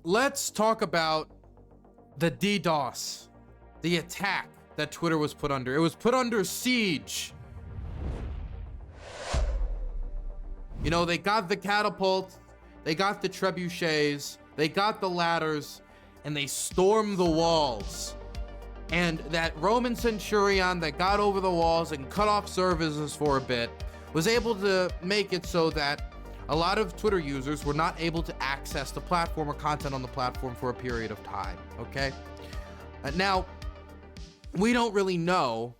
let's talk about the DDoS, the attack that Twitter was put under. It was put under siege. You know, they got the catapults, they got the trebuchets, they got the ladders, and they stormed the walls. And that Roman centurion that got over the walls and cut off services for a bit was able to make it so that a lot of Twitter users were not able to access the platform or content on the platform for a period of time, okay? Now, we don't really know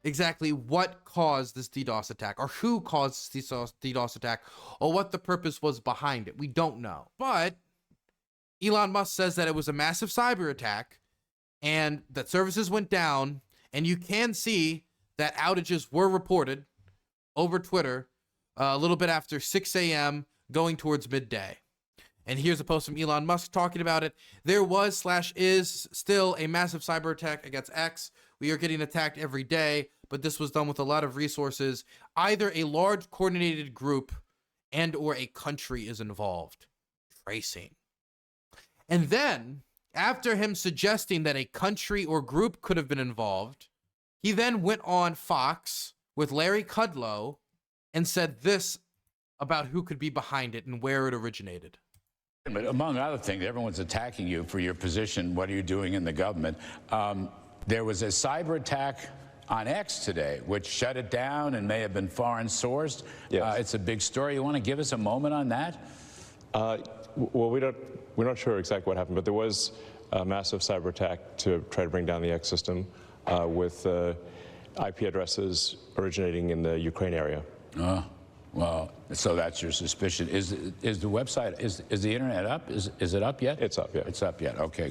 exactly what caused this DDoS attack or who caused this DDoS attack or what the purpose was behind it. We don't know. But Elon Musk says that it was a massive cyber attack and that services went down, and you can see that outages were reported over Twitter a little bit after 6 a.m. going towards midday. And here's a post from Elon Musk talking about it. There was/is still a massive cyber attack against X. We are getting attacked every day, but this was done with a lot of resources. Either a large coordinated group and or a country is involved. Tracing. And then, after him suggesting that a country or group could have been involved, he then went on Fox with Larry Kudlow and said this about who could be behind it and where it originated. But among other things, everyone's attacking you for your position. What are you doing in the government? There was a cyber attack on X today, which shut it down and may have been foreign sourced. Yes. It's a big story. You want to give us a moment on that? Well, we're not sure exactly what happened, but there was a massive cyber attack to try to bring down the X system with IP addresses originating in the Ukraine area. Well, so that's your suspicion. Is the website, is the internet up? Is it up yet? It's up, yeah. It's up yet, okay.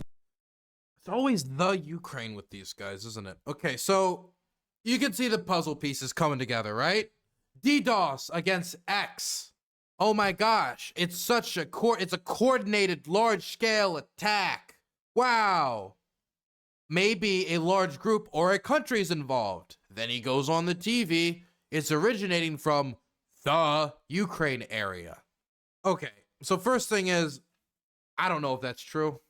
It's always the Ukraine with these guys, isn't it? Okay, so you can see the puzzle pieces coming together, right? DDoS against X. Oh my gosh, it's such a coordinated large-scale attack. Wow. Maybe a large group or a country's involved. Then he goes on the TV. It's originating from the Ukraine area. Okay, so first thing is, I don't know if that's true.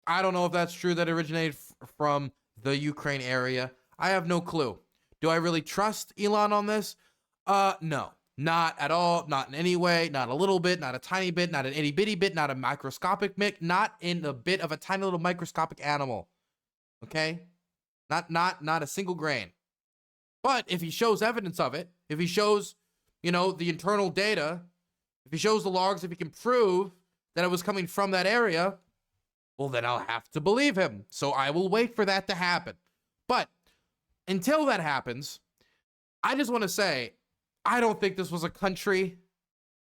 I don't know if that's true that it originated from the Ukraine area. I have no clue. Do I really trust Elon on this? No, not at all. Not in any way. Not a little bit. Not a tiny bit. Not an itty bitty bit. Not a microscopic bit. Not in a bit of a tiny little microscopic animal. Okay, not a single grain. But if he shows evidence of it, if he shows, you know, the internal data, if he shows the logs, if he can prove that it was coming from that area, well, then I'll have to believe him. So I will wait for that to happen. But until that happens, I just want to say, I don't think this was a country.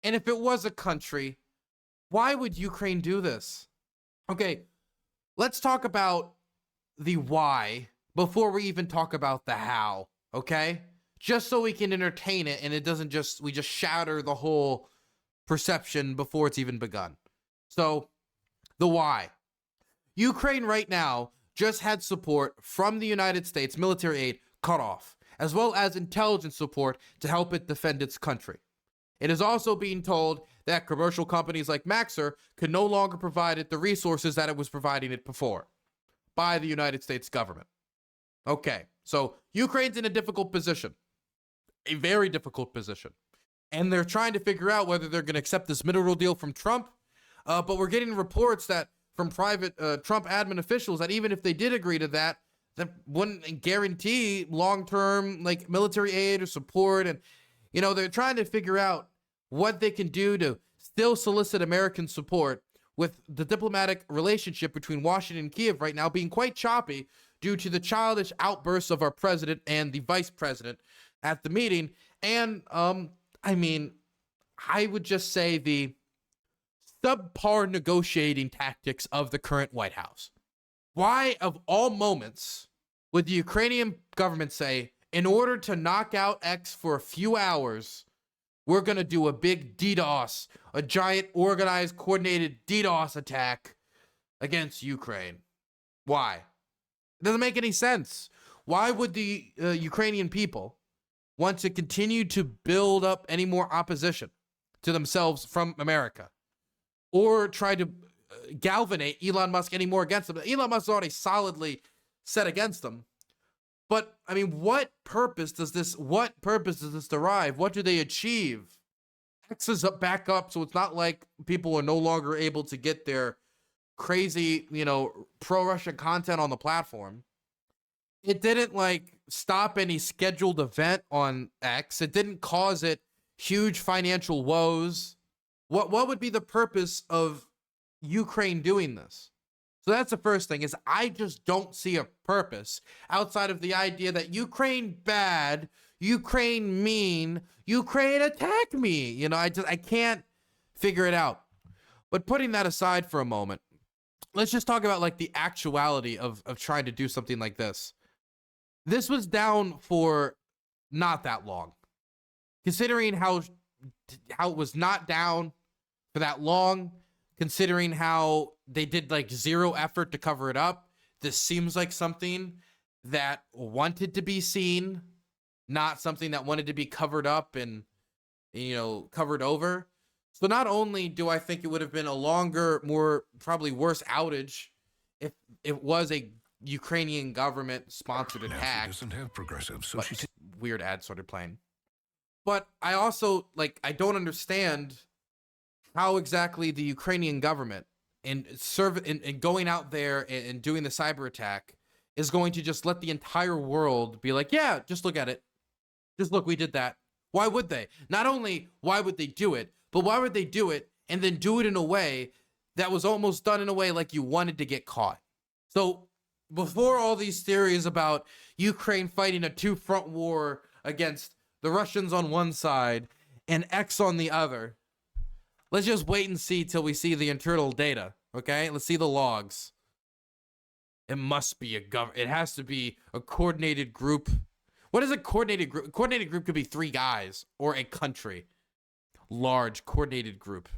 And if it was a country, why would Ukraine do this? Okay, let's talk about the why before we even talk about the how, okay? Just so we can entertain it and it doesn't we just shatter the whole perception before it's even begun. So, the why. Ukraine right now just had support from the United States, military aid, cut off, as well as intelligence support to help it defend its country. It is also being told that commercial companies like Maxar could no longer provide it the resources that it was providing it before by the United States government. Okay, so Ukraine's in a difficult position, a very difficult position. And they're trying to figure out whether they're going to accept this middle deal from Trump. But we're getting reports that from private Trump admin officials that even if they did agree to that, that wouldn't guarantee long-term like military aid or support. And, you know, they're trying to figure out what they can do to still solicit American support with the diplomatic relationship between Washington and Kiev right now being quite choppy due to the childish outbursts of our president and the vice president at the meeting. And, I mean, I would just say the subpar negotiating tactics of the current White House. Why, of all moments, would the Ukrainian government say, in order to knock out X for a few hours, we're going to do a big DDoS, a giant organized, coordinated DDoS attack against Ukraine? Why? It doesn't make any sense. Why would the Ukrainian people want to continue to build up any more opposition to themselves from America? Or try to galvanate Elon Musk anymore against him. Elon Musk is already solidly set against them. But I mean, what purpose does this derive? What do they achieve? X is back up, so it's not like people are no longer able to get their crazy, pro-Russian content on the platform. It didn't like stop any scheduled event on X. It didn't cause it huge financial woes. What would be the purpose of Ukraine doing this? So that's the first thing, is I just don't see a purpose outside of the idea that Ukraine bad, Ukraine mean, Ukraine attack me. I can't figure it out. But putting that aside for a moment, let's just talk about like the actuality of trying to do something like this. This was down for not that long. Considering how it was not down for that long, considering how they did like zero effort to cover it up, this seems like something that wanted to be seen, not something that wanted to be covered up and, covered over. So not only do I think it would have been a longer, more probably worse outage if it was a Ukrainian government sponsored attack. Doesn't have progressive, so But weird ad started playing. But I also I don't understand how exactly the Ukrainian government and going out there and doing the cyber attack is going to just let the entire world be like, yeah, just look at it. Just look, we did that. Why would they? Not only why would they do it, but why would they do it and then do it in a way that was almost done in a way like you wanted to get caught? So before all these theories about Ukraine fighting a two-front war against the Russians on one side and X on the other, let's just wait and see till we see the internal data, okay? Let's see the logs. It must be it has to be a coordinated group. What is a coordinated group? A coordinated group could be 3 guys or a country. Large coordinated group.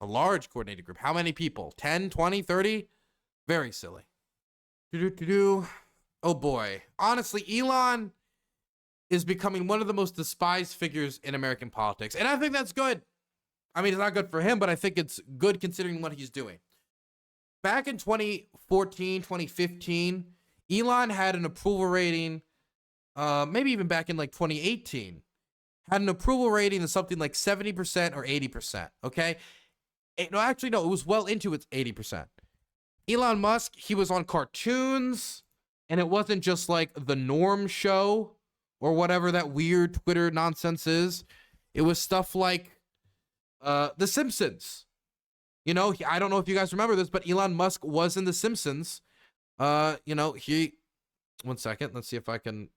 A large coordinated group. How many people? 10, 20, 30? Very silly. Oh boy. Honestly, Elon is becoming one of the most despised figures in American politics. And I think that's good. I mean, it's not good for him, but I think it's good considering what he's doing. Back in 2014, 2015, Elon had an approval rating, maybe even back in like 2018, had an approval rating of something like 70% or 80%, okay? It was well into its 80%. Elon Musk, he was on cartoons, and it wasn't just like the Norm Show or whatever that weird Twitter nonsense is. It was stuff like The Simpsons. I don't know if you guys remember this, but Elon Musk was in The Simpsons. One second. Let's see if I can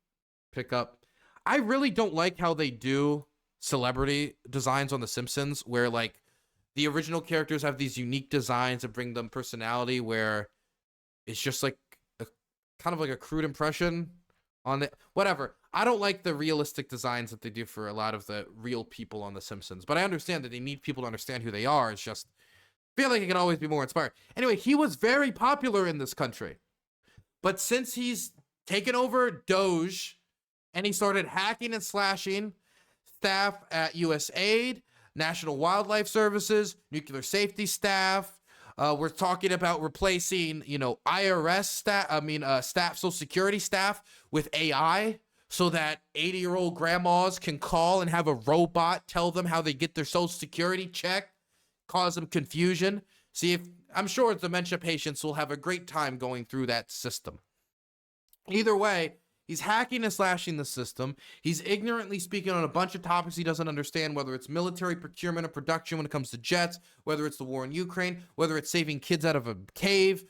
pick up. I really don't like how they do celebrity designs on The Simpsons, where like the original characters have these unique designs that bring them personality, where it's just like kind of like a crude impression on it. Whatever. I don't like the realistic designs that they do for a lot of the real people on The Simpsons, but I understand that they need people to understand who they are. It's just, I feel like it can always be more inspired. Anyway, he was very popular in this country, but since he's taken over Doge and he started hacking and slashing staff at USAID, National Wildlife Services, nuclear safety staff, we're talking about replacing, IRS staff, Social Security staff with AI, so that 80-year-old grandmas can call and have a robot tell them how they get their Social Security check, cause them confusion. I'm sure dementia patients will have a great time going through that system. Either way, he's hacking and slashing the system. He's ignorantly speaking on a bunch of topics he doesn't understand, whether it's military procurement or production when it comes to jets, whether it's the war in Ukraine, whether it's saving kids out of a cave.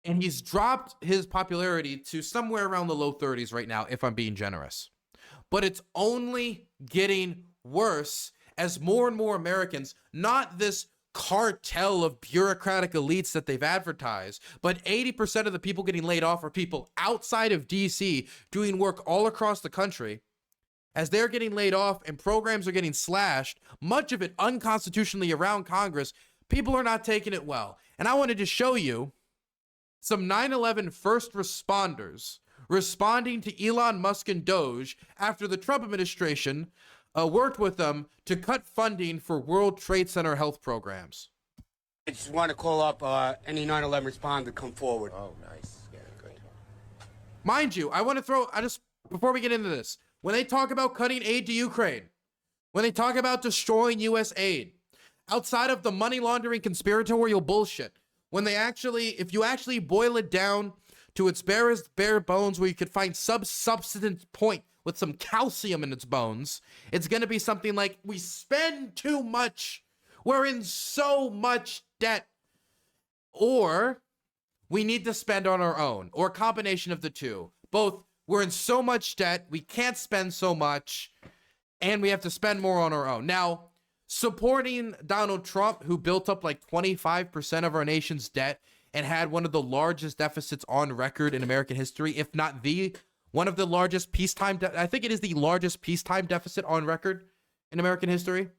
And he's dropped his popularity to somewhere around the low 30s right now, if I'm being generous. But it's only getting worse as more and more Americans, not this cartel of bureaucratic elites that they've advertised, but 80% of the people getting laid off are people outside of DC doing work all across the country. As they're getting laid off and programs are getting slashed, much of it unconstitutionally around Congress, people are not taking it well. And I wanted to show you some 9/11 first responders responding to Elon Musk and Doge after the Trump administration worked with them to cut funding for World Trade Center health programs. I just want to call up any 9/11 responder to come forward. Oh, nice. Yeah, great. Mind you, I want to throw, before we get into this, when they talk about cutting aid to Ukraine, when they talk about destroying U.S. aid, outside of the money laundering conspiratorial bullshit, when they actually, if you actually boil it down to its bare bones, where you could find substance point with some calcium in its bones, it's going to be something like, we spend too much, we're in so much debt, or we need to spend on our own, or a combination of the two. Both, we're in so much debt, we can't spend so much, and we have to spend more on our own. Now, supporting Donald Trump, who built up like 25% of our nation's debt and had one of the largest deficits on record in American history, if not one of the largest peacetime, I think it is the largest peacetime deficit on record in American history.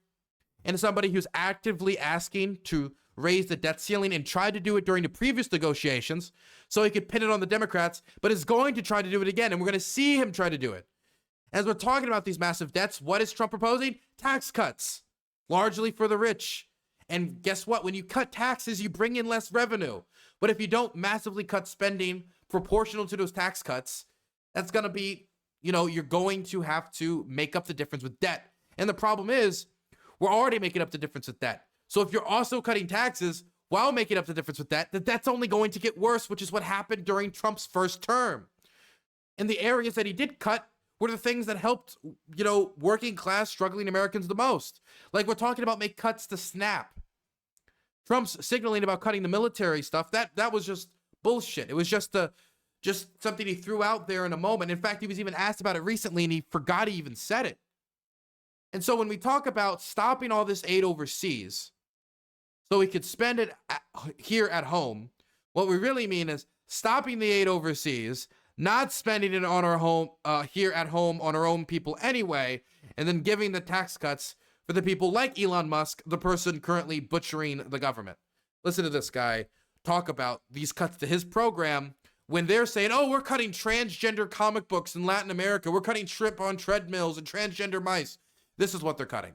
And somebody who's actively asking to raise the debt ceiling and tried to do it during the previous negotiations so he could pin it on the Democrats, but is going to try to do it again. And we're going to see him try to do it. As we're talking about these massive debts, what is Trump proposing? Tax cuts, largely for the rich. And guess what? When you cut taxes, you bring in less revenue. But if you don't massively cut spending proportional to those tax cuts, that's going to be, you're going to have to make up the difference with debt. And the problem is, we're already making up the difference with debt. So if you're also cutting taxes while making up the difference with debt, that's only going to get worse, which is what happened during Trump's first term. And the areas that he did cut were the things that helped, working class, struggling Americans the most. Like we're talking about make cuts to SNAP. Trump's signaling about cutting the military stuff. That was just bullshit. It was just something he threw out there in a moment. In fact, he was even asked about it recently and he forgot he even said it. And so when we talk about stopping all this aid overseas so we could spend it here at home, what we really mean is stopping the aid overseas, not spending it on our home, here at home on our own people anyway, and then giving the tax cuts for the people like Elon Musk, the person currently butchering the government. Listen to this guy talk about these cuts to his program when they're saying, oh, we're cutting transgender comic books in Latin America. We're cutting shrimp on treadmills and transgender mice. This is what they're cutting.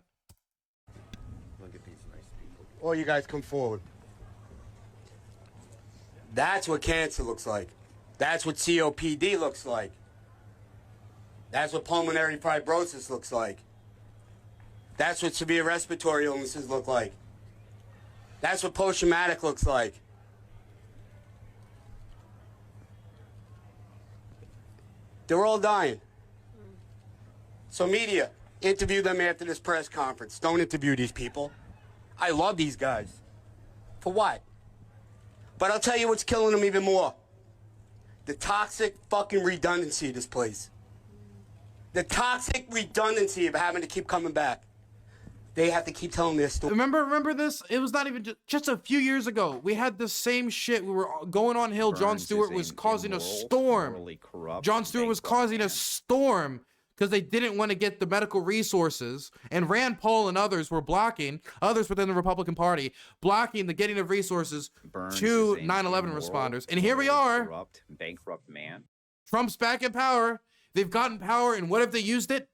Look at these nice people. All you guys come forward. That's what cancer looks like. That's what COPD looks like. That's what pulmonary fibrosis looks like. That's what severe respiratory illnesses look like. That's what post-traumatic looks like. They're all dying. So media, interview them after this press conference. Don't interview these people. I love these guys. For what? But I'll tell you what's killing them even more. The toxic fucking redundancy of this place. The toxic redundancy of having to keep coming back. They have to keep telling their story. Remember this? It was not even just a few years ago. We had the same shit. We were going on hill. Jon Stewart was causing a storm. Jon Stewart was causing a storm because they didn't want to get the medical resources. And Rand Paul and others were blocking, others within the Republican Party, blocking the getting of resources to 9/11 responders. And here we are. Bankrupt man. Trump's back in power. They've gotten power, and what have they used it?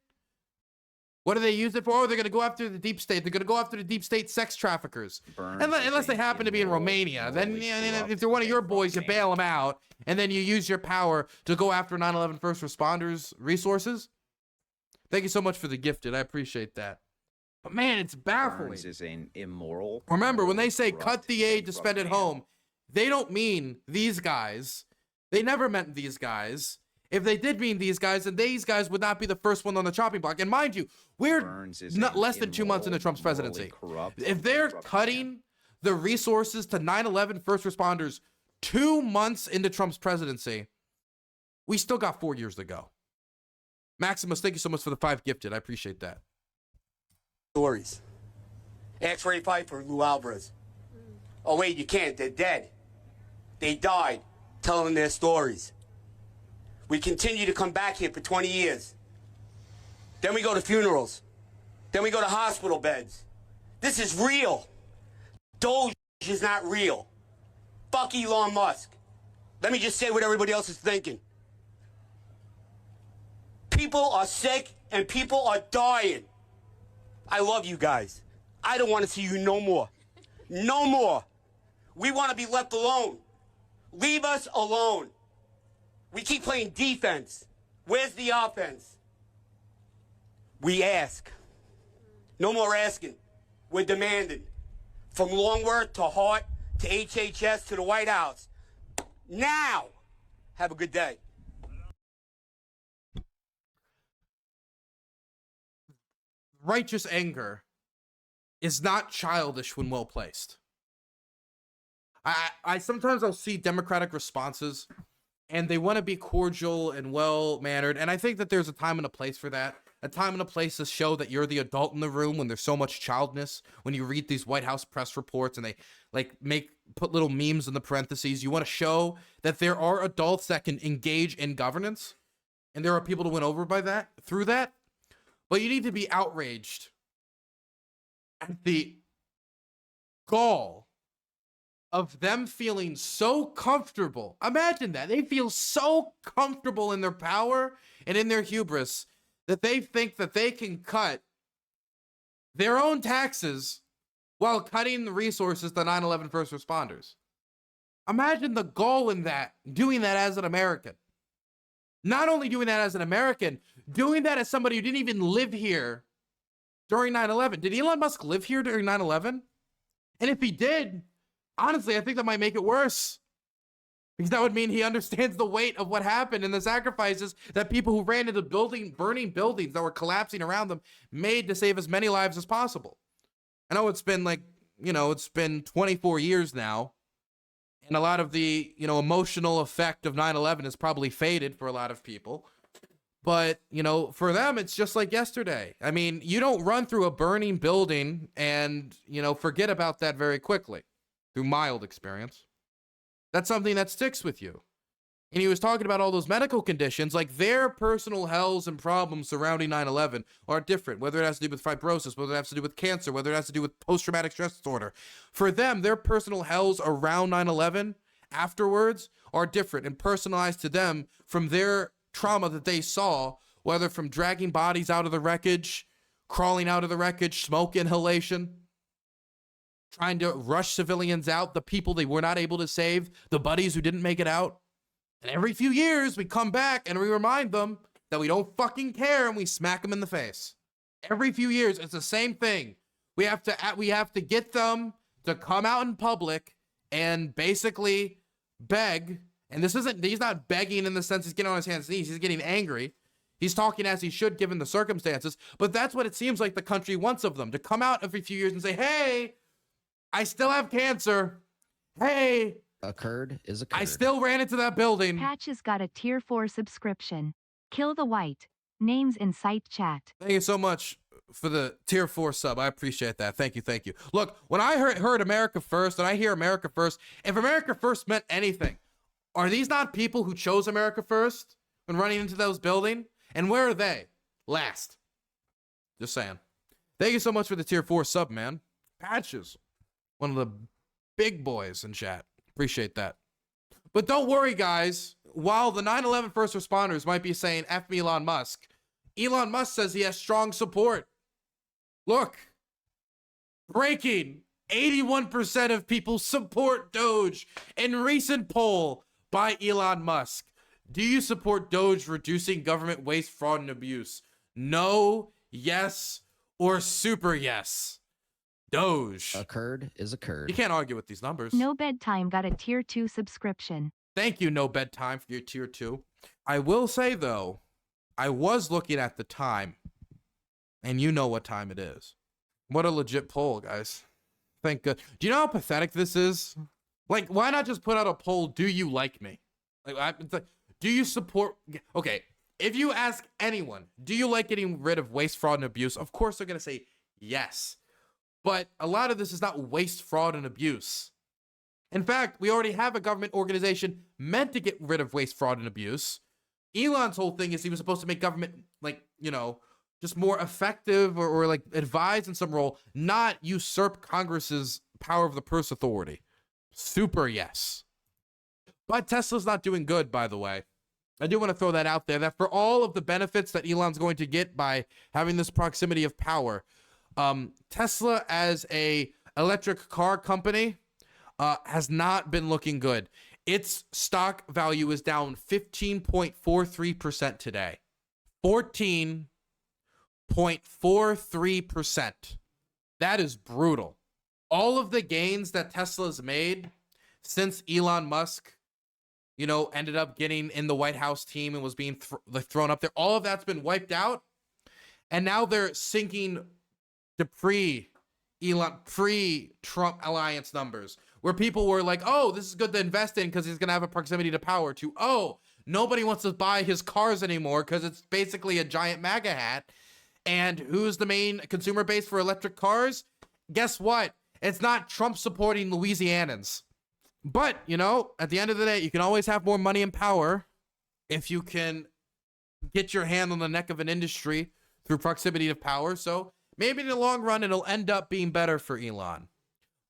What do they use it for? Oh, they're going to go after the deep state. They're going to go after the deep state sex traffickers. Unless they happen to be in Romania. Then if they're one of your boys, you bail them out, and then you use your power to go after 9/11 first responders' resources. Thank you so much for the gifted. I appreciate that. But man, it's baffling. Burns is an immoral. Remember, when they say cut the aid to spend at home, they don't mean these guys. They never meant these guys. If they did mean these guys, then these guys would not be the first one on the chopping block. And mind you, we're not less than 2 months into Trump's presidency. If they're cutting the resources to 9/11 first responders 2 months into Trump's presidency, we still got 4 years to go. Maximus, thank you so much for the 5 gifted. I appreciate that. Stories. Ask Ray Pfeiffer, Lou Alvarez. Oh, wait, you can't. They're dead. They died telling their stories. We continue to come back here for 20 years. Then we go to funerals. Then we go to hospital beds. This is real. Doge is not real. Fuck Elon Musk. Let me just say what everybody else is thinking. People are sick and people are dying. I love you guys. I don't want to see you no more. No more. We want to be left alone. Leave us alone. We keep playing defense. Where's the offense? We ask. No more asking. We're demanding. From Longworth to Hart to HHS to the White House. Now! Have a good day. Righteous anger is not childish when well placed. I sometimes I'll see Democratic responses and they want to be cordial and well mannered, and I think that there's a time and a place for that. A time and a place to show that you're the adult in the room when there's so much childness. When you read these White House press reports and they put little memes in the parentheses, you want to show that there are adults that can engage in governance, and there are people to win over by that through that. But you need to be outraged at the gall of them feeling so comfortable. Imagine that. They feel so comfortable in their power and in their hubris that they think that they can cut their own taxes while cutting the resources to 9/11 first responders. Imagine the gall in that, doing that as an American. Not only doing that as an American, doing that as somebody who didn't even live here during 9/11. Did Elon Musk live here during 9/11? And if he did, honestly, I think that might make it worse. Because that would mean he understands the weight of what happened and the sacrifices that people who ran into burning buildings that were collapsing around them made to save as many lives as possible. I know it's been it's been 24 years now. And a lot of the, emotional effect of 9/11 has probably faded for a lot of people. But, for them, it's just like yesterday. I mean, you don't run through a burning building and, forget about that very quickly through mild experience. That's something that sticks with you. And he was talking about all those medical conditions, like their personal hells and problems surrounding 9/11 are different, whether it has to do with fibrosis, whether it has to do with cancer, whether it has to do with post-traumatic stress disorder. For them, their personal hells around 9/11 afterwards are different and personalized to them from their trauma that they saw, whether from dragging bodies out of the wreckage, crawling out of the wreckage, smoke inhalation, trying to rush civilians out, the people they were not able to save, the buddies who didn't make it out. And every few years, we come back and we remind them that we don't fucking care and we smack them in the face. Every few years, it's the same thing. We have to get them to come out in public and basically beg. And he's not begging in the sense he's getting on his hands and knees. He's getting angry. He's talking as he should given the circumstances. But that's what it seems like the country wants of them, to come out every few years and say, hey, I still have cancer. Hey, a curd is a curd. I still ran into that building. Patches got a tier 4 subscription. Kill the white. Names in site chat. Thank you so much for the tier 4 sub. I appreciate that. Thank you. Thank you. Look, when I heard America First and I hear America First, if America First meant anything, are these not people who chose America First when running into those buildings? And where are they? Last. Just saying. Thank you so much for the tier 4 sub, man. Patches. One of the big boys in chat. Appreciate that. But don't worry, guys. While the 9/11 first responders might be saying F me Elon Musk says he has strong support. Look. Breaking. 81% of people support Doge in recent poll by Elon Musk. Do you support Doge reducing government waste, fraud, and abuse? No, yes, or super yes. Doge. A curd is a curd. You can't argue with these numbers. No Bedtime got a tier 2 subscription. Thank you, No Bedtime, for your tier 2. I will say, though, I was looking at the time, and you know what time it is. What a legit poll, guys. Thank God. Do you know how pathetic this is? Like, why not just put out a poll, do you like me? Do you support... Okay, if you ask anyone, do you like getting rid of waste, fraud, and abuse? Of course they're going to say yes. But a lot of this is not waste, fraud, and abuse. In fact, we already have a government organization meant to get rid of waste, fraud, and abuse. Elon's whole thing is he was supposed to make government, just more effective or advise in some role, not usurp Congress's power of the purse authority. Super yes. But Tesla's not doing good, by the way. I do want to throw that out there, that for all of the benefits that Elon's going to get by having this proximity of power, Tesla as a electric car company has not been looking good. Its stock value is down 15.43% today. 14.43%. That is brutal. All of the gains that Tesla's made since Elon Musk, you know, ended up getting in the White House team and was being thrown up there, all of that's been wiped out. And now they're sinking to pre-Trump alliance numbers, where people were like, oh, this is good to invest in because he's going to have a proximity to power, to, oh, nobody wants to buy his cars anymore because it's basically a giant MAGA hat. And who's the main consumer base for electric cars? Guess what? It's not Trump supporting Louisianans. But, you know, at the end of the day, you can always have more money and power if you can get your hand on the neck of an industry through proximity to power. So maybe in the long run, it'll end up being better for Elon.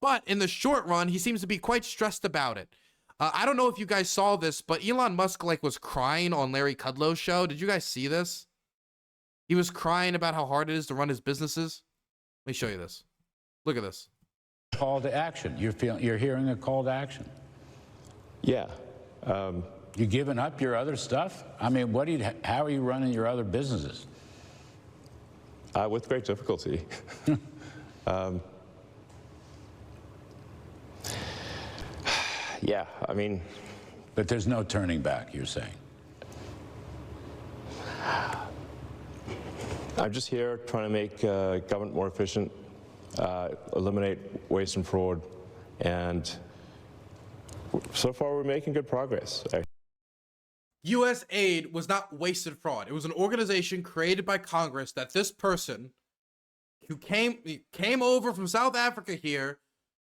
But in the short run, he seems to be quite stressed about it. I don't know if you guys saw this, but Elon Musk was crying on Larry Kudlow's show. Did you guys see this? He was crying about how hard it is to run his businesses. Let me show you this. Look at this. Call to action. You're hearing a call to action. Yeah. You giving up your other stuff? I mean, how are you running your other businesses? With great difficulty. Yeah, I mean... But there's no turning back, you're saying? I'm just here trying to make government more efficient, eliminate waste and fraud, and so far we're making good progress. U.S. aid was not wasted fraud. It was an organization created by Congress that this person who came over from South Africa here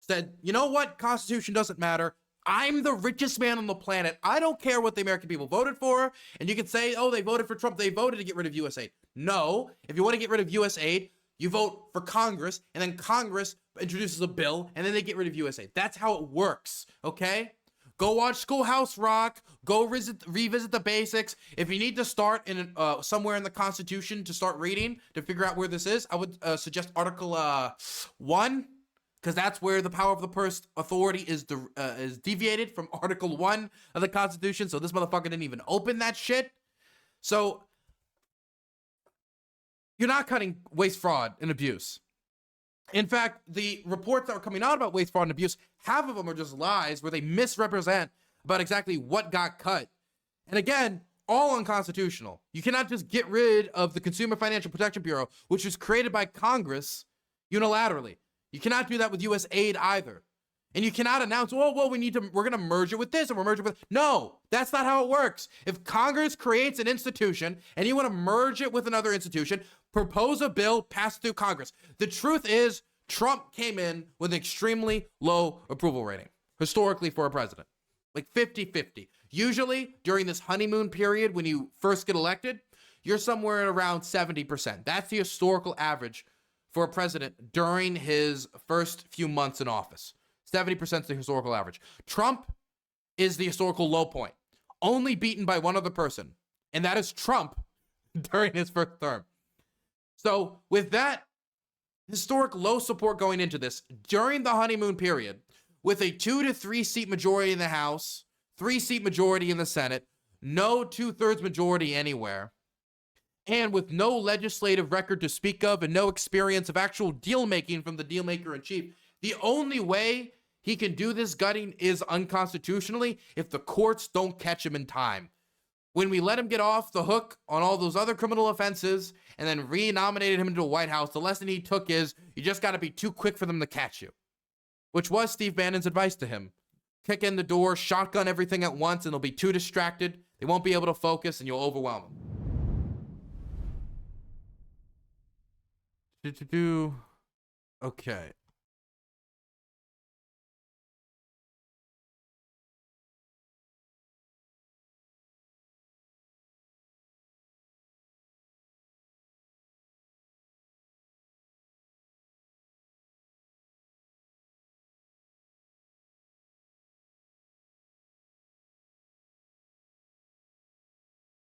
said, you know what? Constitution doesn't matter. I'm the richest man on the planet. I don't care what the American people voted for. And you can say, oh, they voted for Trump. They voted to get rid of U.S. aid. No. If you want to get rid of U.S. aid, you vote for Congress, and then Congress introduces a bill, and then they get rid of U.S. aid. That's how it works, okay? Go watch Schoolhouse Rock. Go revisit the basics. If you need to start in somewhere in the Constitution to start reading to figure out where this is, I would suggest Article 1, because that's where the power of the purse authority is deviated from Article 1 of the Constitution. So this motherfucker didn't even open that shit. So you're not cutting waste, fraud, and abuse. In fact, the reports that are coming out about waste, fraud, and abuse, half of them are just lies where they misrepresent about exactly what got cut. And again, all unconstitutional. You cannot just get rid of the Consumer Financial Protection Bureau, which was created by Congress unilaterally. You cannot do that with U.S. aid either. And you cannot announce, oh, well, we're going to merge it with this and we're merging with... No, that's not how it works. If Congress creates an institution and you want to merge it with another institution, propose a bill, pass it through Congress. The truth is, Trump came in with an extremely low approval rating, historically, for a president. Like 50-50. Usually, during this honeymoon period, when you first get elected, you're somewhere at around 70%. That's the historical average for a president during his first few months in office. 70% is the historical average. Trump is the historical low point, only beaten by one other person, and that is Trump during his first term. So with that historic low support going into this, during the honeymoon period, with a 2 to 3 seat majority in the House, 3 seat majority in the Senate, no 2/3 majority anywhere, and with no legislative record to speak of and no experience of actual deal making from the deal maker in chief, the only way he can do this gutting is unconstitutionally if the courts don't catch him in time. When we let him get off the hook on all those other criminal offenses and then re-nominated him into the White House, the lesson he took is you just got to be too quick for them to catch you, which was Steve Bannon's advice to him. Kick in the door, shotgun everything at once, and they'll be too distracted. They won't be able to focus, and you'll overwhelm them. Okay.